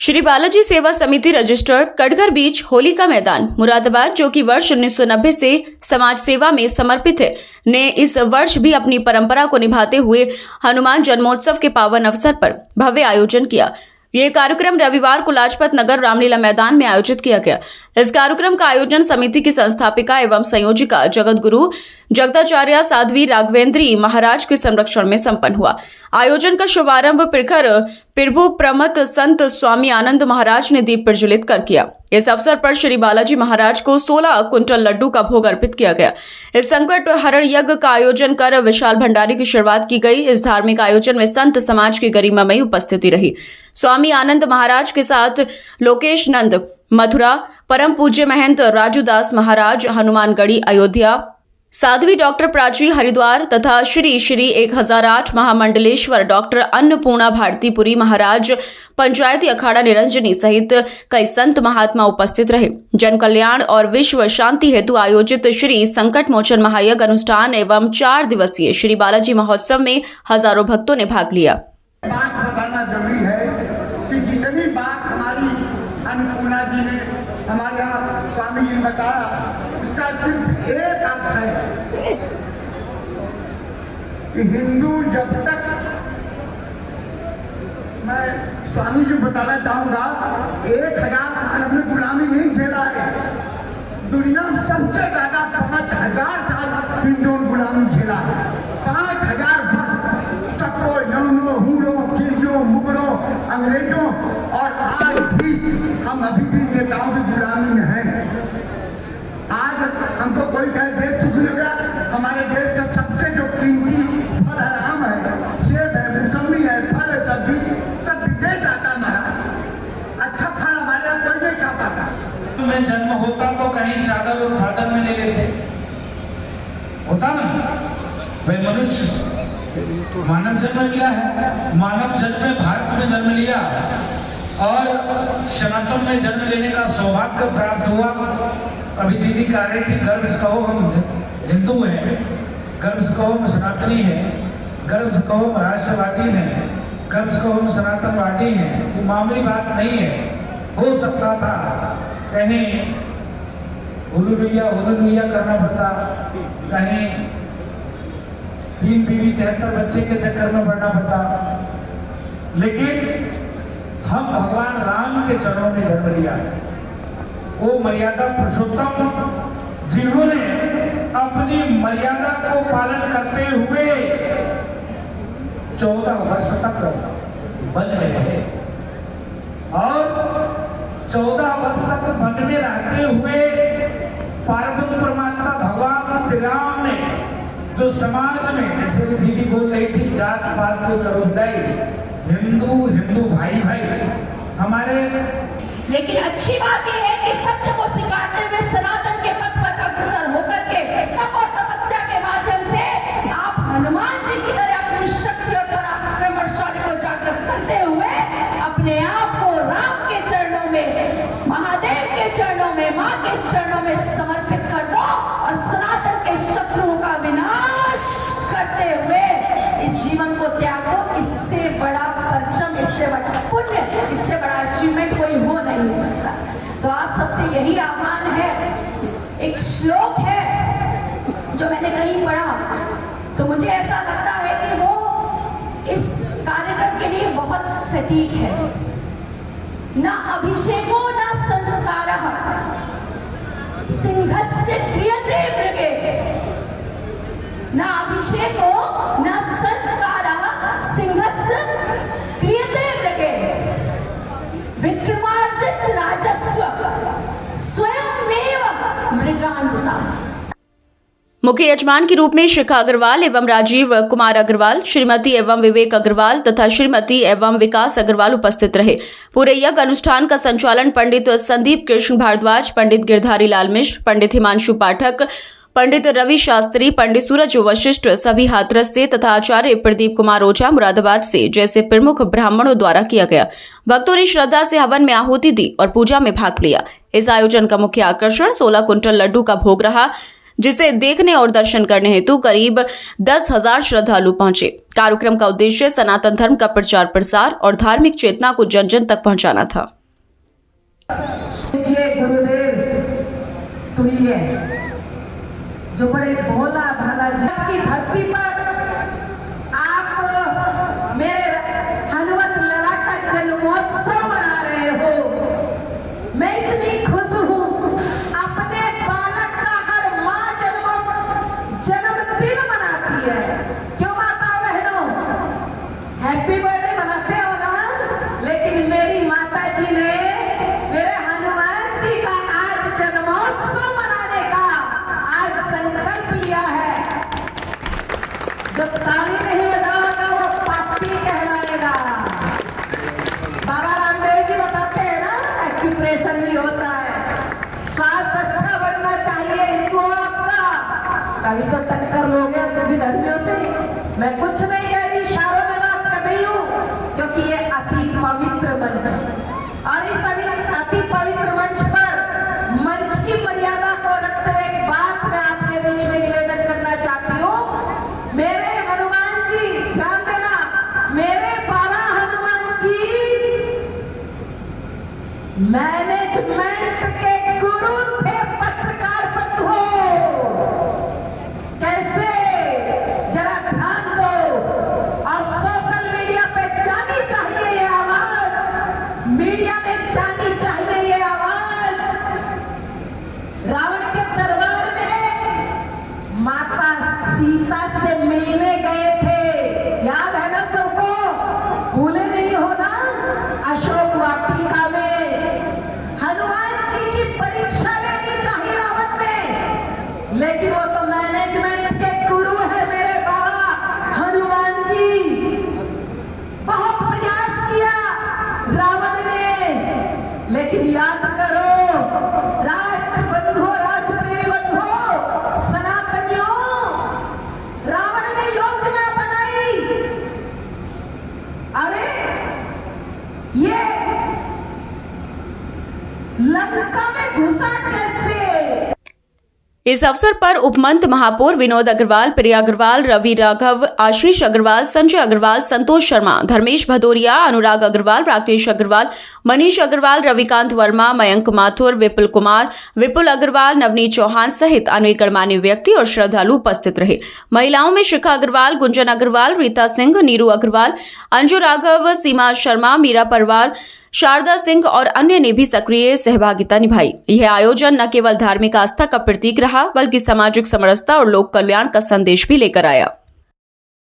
श्री बालाजी सेवा समिति रजिस्टर्ड कटघर बीच होली का मैदान मुरादाबाद, जो कि वर्ष 1990 से समाज सेवा में समर्पित है, ने इस वर्ष भी अपनी परंपरा को निभाते हुए हनुमान जन्मोत्सव के पावन अवसर पर भव्य आयोजन किया। यह कार्यक्रम रविवार को लाजपत नगर रामलीला मैदान में आयोजित किया गया। इस कार्यक्रम का आयोजन समिति की संस्थापिका एवं संयोजिका जगत गुरु जगदाचार्य साध्वी राघवेंद्री महाराज के संरक्षण में संपन्न हुआ। आयोजन का शुभारंभ प्रभु प्रमत संत स्वामी आनंद महाराज ने दीप प्रज्वलित कर किया। इस अवसर पर श्री बालाजी महाराज को 16 कुंटल लड्डू का भोग अर्पित किया गया। इस संकट हरण यज्ञ का आयोजन कर विशाल भंडारे की शुरुआत की गई। इस धार्मिक आयोजन में संत समाज की गरिमामयी उपस्थिति रही। स्वामी आनंद महाराज के साथ लोकेश नंद मथुरा, परम पूज्य महंत राजूदास महाराज हनुमानगढ़ी अयोध्या, साध्वी डॉक्टर प्राची हरिद्वार तथा श्री श्री 1008 महामंडलेश्वर डॉक्टर अन्नपूर्णा भारतीपुरी महाराज पंचायती अखाड़ा निरंजनी सहित कई संत महात्मा उपस्थित रहे। जन कल्याण और विश्व शांति हेतु आयोजित श्री संकट मोचन महायज्ञ अनुष्ठान एवं 4 दिवसीय श्री बालाजी महोत्सव में हजारों भक्तों ने भाग लिया। बात बताना जरूरी है कि जितनी बात हमारी अन्नपूर्णा जी ने हमारे यहाँ स्वामी जी ने बताया, इसका सिर्फ एक अर्थ है कि हिंदू जब तक, मैं स्वामी जी बताना चाहूंगा, 1000 साल हमने गुलामी नहीं झेला है। दुनिया में सबसे ज्यादा 5000 साल हिंदुओं ने गुलामी झेला है। 5000 वर्ष तको यौनों, हूलों, किलियों, मुगलों, अंग्रेजों, और आज भी हम अभी भी नेताओं की गुलामी में हैं। आज हमको कोई कहे देश सुखी हो गया, हमारे देश का सबसे जो कीमती फल है, आम है, सेब है, मौसमी है, फल है, सब्जी सब विदेश जाता है। अच्छा फल हमारे यहाँ कोई नहीं खा पाता। में जन्म होता तो कहीं चादर और फादर में ले लेते, होता ना भाई। मनुष्य मानव जन्म लिया है, मानव जन्म में भारत में जन्म लिया और सनातन में जन्म लेने का सौभाग्य प्राप्त हुआ। अभी दीदी कह रही थी, गर्व से कहो हम हिंदू हैं, गर्व से कहो हम सनातनी हैं, गर्व से कहो हम राष्ट्रवादी हैं, गर्व से कहो हम सनातनवादी हैं। वो मामूली बात नहीं है। हो सकता था कहीं हुलुलुया करना पड़ता, कहीं 3 बीवी 73 बच्चे के चक्कर में पड़ना पड़ता, लेकिन हम भगवान राम के चरणों में जन्म लिया। वो मर्यादा पुरुषोत्तम जिन्होंने अपनी मर्यादा को पालन करते हुए 14 वर्ष तक वन में रहे और 14 वर्ष तक वन में रहते हुए पार्वती परमात्मा भगवान श्री राम ने जो समाज में, जैसे भी दीदी बोल रही थी, जात पात को करो विदाई, हिंदू भाई हमारे। लेकिन अच्छी बात यह है कि सत्य को स्वीकारते हुए सनातन के पथ पर अग्रसर होकर के तप और तपस्या के माध्यम से आप हनुमान जी की तरह अपनी शक्ति और पराक्रम और शौर्य को जागृत करते हुए अपने आप को राम के चरणों में, महादेव के चरणों में, माँ के चरणों में समर्पित कर दो और सनातन के शत्रुओं का विनाश करते हुए इस जीवन को त्याग दो। इससे बड़ा परचम, इससे बड़ा पुण्य, इससे बड़ा अचीवमेंट कोई हो नहीं सकता। तो आप सबसे यही आह्वान है। एक श्लोक है जो मैंने कहीं पढ़ा, तो मुझे ऐसा लगता है कि वो इस कार्यक्रम के लिए बहुत सटीक है। न अभिषेको न संस्कारः सिंहस्य क्रियते मृगे, न अभिषेको न संस्कारः सिंहस्य क्रियते मृगे, विक्रमार्जित राजस्व स्वयमेव मृगान्विता। मुख्य यजमान के रूप में शिखा अग्रवाल एवं राजीव कुमार अग्रवाल, श्रीमती एवं विवेक अग्रवाल तथा श्रीमती एवं विकास अग्रवाल उपस्थित रहे। पूरे यज्ञ अनुष्ठान का संचालन पंडित संदीप कृष्ण भारद्वाज, पंडित गिरधारी लाल मिश्र, पंडित हिमांशु पाठक, पंडित रवि शास्त्री, पंडित सूरज वशिष्ठ सभी हाथरस से तथा आचार्य प्रदीप कुमार ओझा मुरादाबाद से जैसे प्रमुख ब्राह्मणों द्वारा किया गया। भक्तों ने श्रद्धा से हवन में आहुति दी और पूजा में भाग लिया। इस आयोजन का मुख्य आकर्षण 16 कुंटल लड्डू का भोग रहा। जिसे देखने और दर्शन करने हेतु करीब 10,000 श्रद्धालु पहुंचे। कार्यक्रम का उद्देश्य सनातन धर्म का प्रचार प्रसार और धार्मिक चेतना को जन जन तक पहुंचाना था। गुरुदेव तुल्य जो बड़े भोला भाला जग की धरती पर आप मेरे हनुमत लला का जन्मोत्सव मना रहे हो। मैं इतनी खुश हूँ। अपने बालक का हर माँ जन्मदिन मनाती है। क्यों माता बहनों, हैप्पी बर्थडे मनाते हो ना, लेकिन मेरी माता जी ने मेरे हनुमान जी का आज जन्मोत्सव मनाने का आज संकल्प लिया है। जो ताली नहीं बजाएगा वो पापी कहलाएगा। बाबा रामदेव जी बताते हैं ना, एक्यूप्रेशर भी होता है। स्वास्थ्य अच्छा बनना चाहिए इनको आपका, तभी तो टक्कर लोगे विधर्मियों से। मैं कुछ नहीं कह रही, इशारों में बात कर रही हूँ, क्योंकि ये अति पवित्र मंच है। और इस अति पवित्र मंच पर मंच की मर्यादा को रखते हुए एक बात मैं आपके बीच में निवेदन करना चाहती हूँ। मेरे हनुमान जी, ध्यान देना, मेरे बाबा हनुमान जी मैनेजमेंट के गुरु थे, पत्रकार बंधु। कैसे, जरा ध्यान दो। और सोशल मीडिया पे जानी चाहिए ये आवाज, मीडिया में जानी चाहिए ये आवाज। रावण के दरबार में माता सीता से मिलने गए थे, याद है ना सबको, भूले नहीं हो ना। अशोक वाटिका में हनुमान जी की परीक्षा लेनी चाहिए रावण ने, लेकिन वो तो मैनेजमेंट के गुरु है मेरे बाबा हनुमान जी। बहुत प्रयास किया रावण ने, लेकिन याद करो राष्ट्र बंधु, राष्ट्र प्रेमी बंधु, सनातनियों, रावण ने योजना बनाई। अरे ये लंका में घुसा कैसे? इस अवसर पर उपमंत महापौर विनोद अग्रवाल, प्रिया अग्रवाल, रवि राघव, आशीष अग्रवाल, संजय अग्रवाल, संतोष शर्मा, धर्मेश भदौरिया, अनुराग अग्रवाल, राकेश अग्रवाल, मनीष अग्रवाल, रविकांत वर्मा, मयंक माथुर, विपुल कुमार, विपुल अग्रवाल, नवनीत चौहान सहित अनेक गणमान्य व्यक्ति और श्रद्धालु उपस्थित रहे। महिलाओं में शिखा अग्रवाल, गुंजन अग्रवाल, रीता सिंह, नीरू अग्रवाल, अंजू राघव, सीमा शर्मा, मीरा परवार, शारदा सिंह और अन्य ने भी सक्रिय सहभागिता निभाई। यह आयोजन न केवल धार्मिक आस्था का प्रतीक रहा, बल्कि सामाजिक समरसता और लोक कल्याण का संदेश भी लेकर आया।